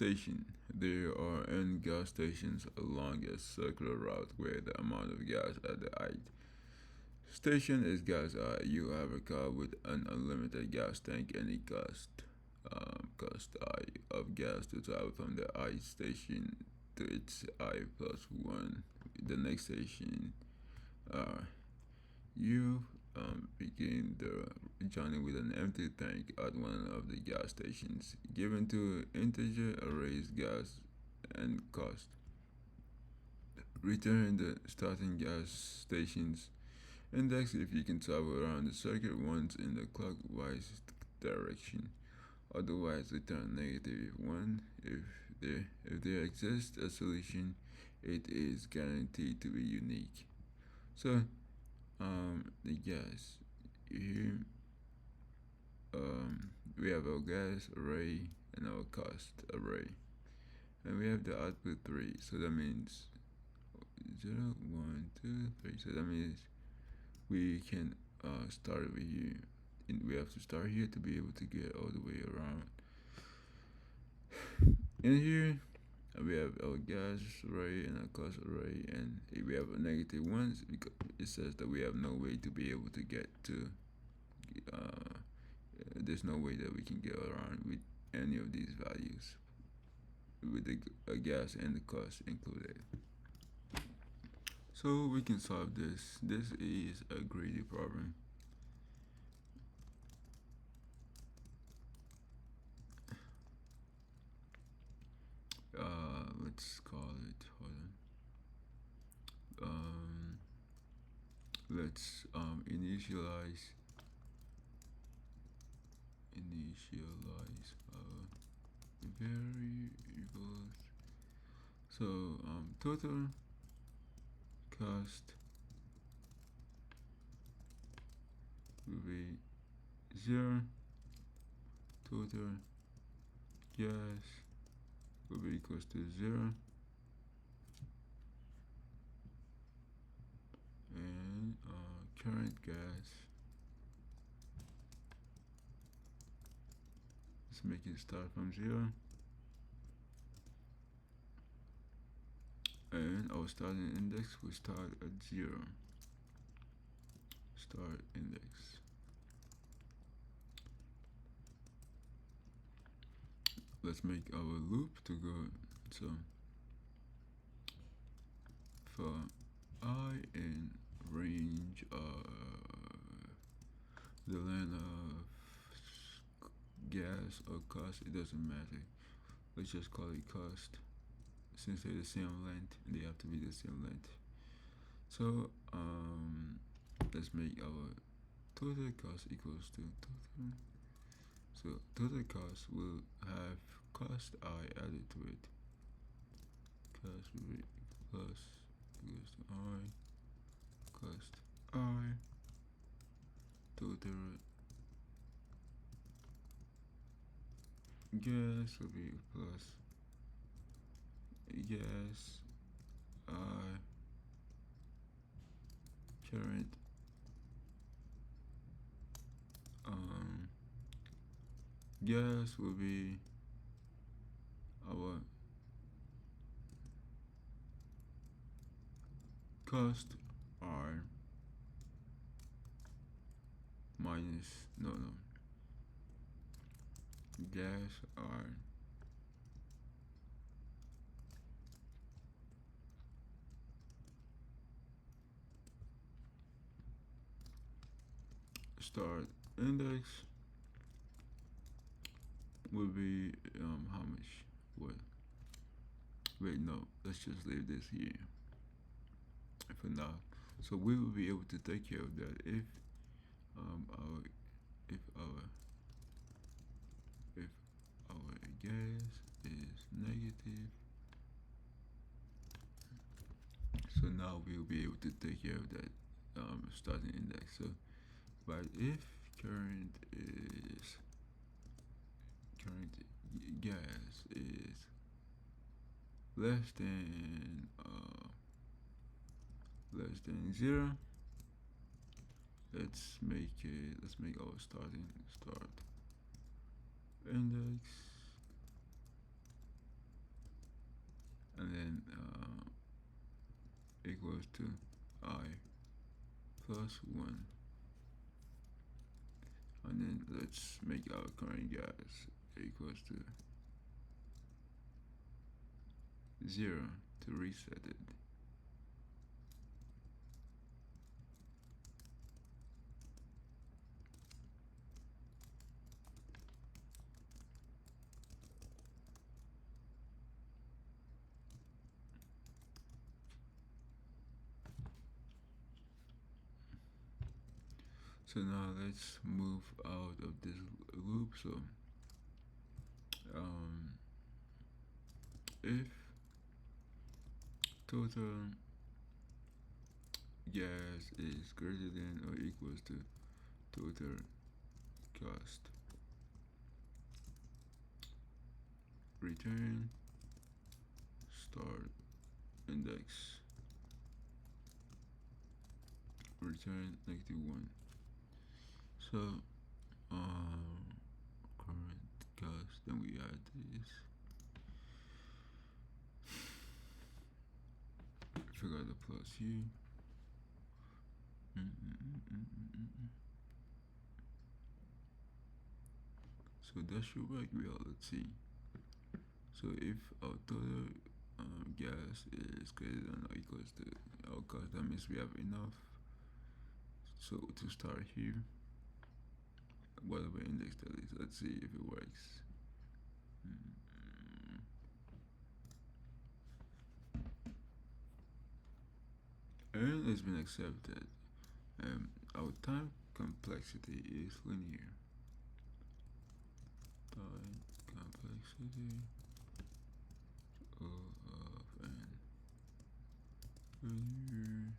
Station. There are n gas stations along a circular route where the amount of gas at the height station is gas I. You have a car with an unlimited gas tank and it cost I of gas to travel from the I station to its I plus one. The next station, uh, you begin the journey with an empty tank at one of the gas stations. Given two integer arrays gas and cost. Return the starting gas stations index if you can travel around the circuit once in the clockwise direction. Otherwise, return -1. If there exists a solution, it is guaranteed to be unique. So, the gas here, we have our gas array and our cost array, and we have the output 3. So that means 0, 1, 2, 3. So that means we can start over here, and we have to start here to be able to get all the way around. In here, we have our gas array and our cost array, and if we have a -1, because it says that we have no way to be able to get to. There's no way that we can get around with any of these values, with the gas and the cost included. So we can solve this. This is a greedy problem. Let's call it. Hold on. Let's initialize variables. So total cost will be 0. Total gas will be equals to 0. And current gas, let's make it start from 0. And our starting index will start at 0. Start index. Let's make our loop to go. So for I in range the length of gas or cost, it doesn't matter. Let's just call it cost, since they're the same length and they have to be the same length. So let's make our total cost equals to total. So total cost will have cost I added to it. Cost will be plus equals to I, cost I, total gas will be plus gas I, current gas will be our cost R minus gas R start index will be how much? What? Wait, no, let's just leave this here for now. So we will be able to take care of that if our if our if our gas is negative. So now we'll be able to take care of that starting index. So but if current gas is less than 0, let's make our start index equals to I plus 1. And then let's make our current gas equals to 0 to reset it. So now let's move out of this loop. So if total gas is greater than or equals to total cost, return start index, return -1. So current cost, then we add this, figure the plus here. So that should work well. Let's see. So if our total gas is greater than or equals to our cost, that means we have enough. So to start here, whatever index that is, let's see if it works. And it's been accepted. Our time complexity is linear. Time complexity O of n linear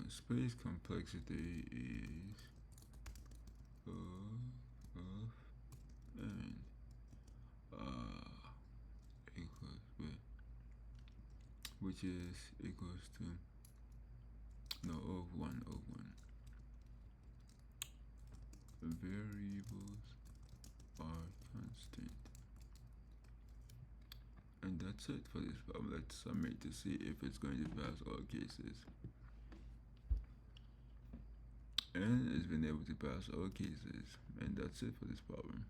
space complexity is O of n equals with, which is equals to no O of 1 of 1. Variables are constant. And that's it for this problem. Let's submit to see if it's going to pass all cases. And it's been able to pass all cases. And that's it for this problem.